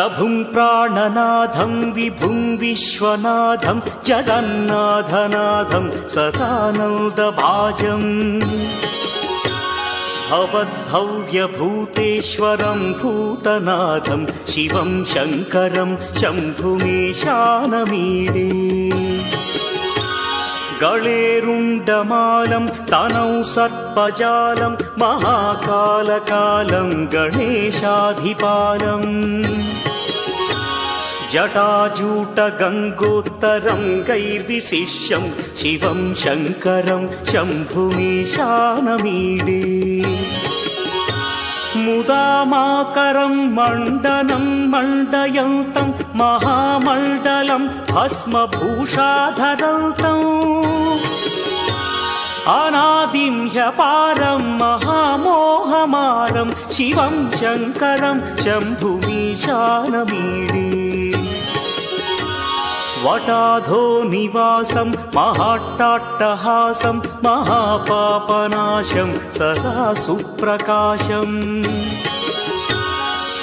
प्रभुं प्राणनाथं विभुं विश्वनाथं जगन्नाथनाथं सदानन्दभाजम् भवद्भव्यभूतेश्वरं भूतनाथं शिवं शङ्करं शम्भुमीशानमीडे गळेरुण्डमालं तनौ सर्पजालं महाकालकालं गणेशाधिपालम् जटाजूटगङ्गोत्तरं गैर्विशिष्यं शिवं शङ्करं शम्भुमीशानमीडे मुदामाकरं मण्डनं मण्डयन्तं महामण्डलं भस्मभूषाधरन्तम् अनादिं ह्यपारं महामोहमारं शिवं शङ्करं शम्भुमीशानमीडे वटाधो निवासं महाट्टाट्टहासं महापापनाशं सदा सुप्रकाशम्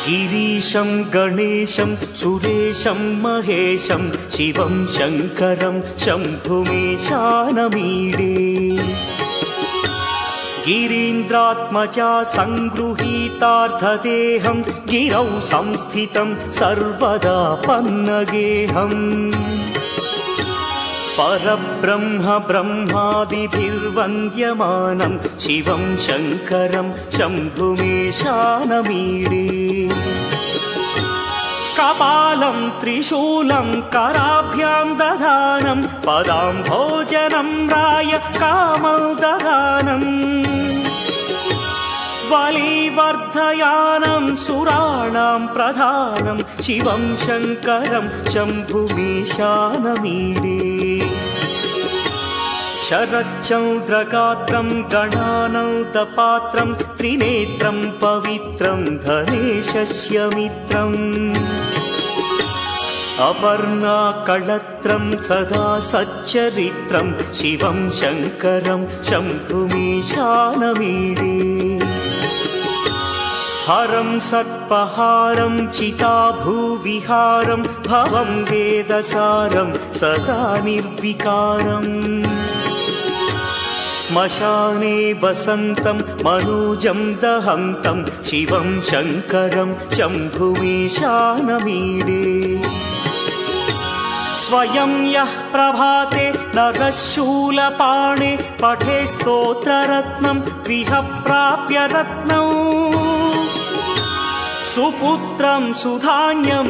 गिरीशं गणेशं सुरेशं महेशं शिवं शङ्करं शम्भुमीशानमीडे गिरीन्द्रात्मजा सङ्गृहीतार्थदेहं गिरौ संस्थितं सर्वदा पन्नगेहम् परब्रह्म ब्रह्मादिभिर्वन्द्यमानं शिवं शङ्करं शम्भुमीशानमीडे कपालं त्रिशूलं कराभ्यां दधानं पदाम्भोजनं राय कामोदधानम् बलिवर्धयानं सुराणां प्रधानं शिवं शङ्करं शम्भुमीशानमीडे शरच्चन्द्रगात्रं गणानन्दपात्रं त्रिनेत्रं पवित्रं धनेशस्य मित्रम् अपर्णाकळत्रं सदा सच्चरित्रं शिवं शङ्करं शम्भुमीशानमीडे हरं सर्पहारं चिताभूविहारं भवं वेदसारं सदा निर्विकारम् श्मशाने वसन्तं मनोजं दहन्तं शिवं शङ्करं शम्भुमीशानमीडे स्वयं यः प्रभाते नरः शूलपाणे पठे स्तोत्ररत्नं गृह प्राप्य रत्नम् सुपुत्रं सुधान्यं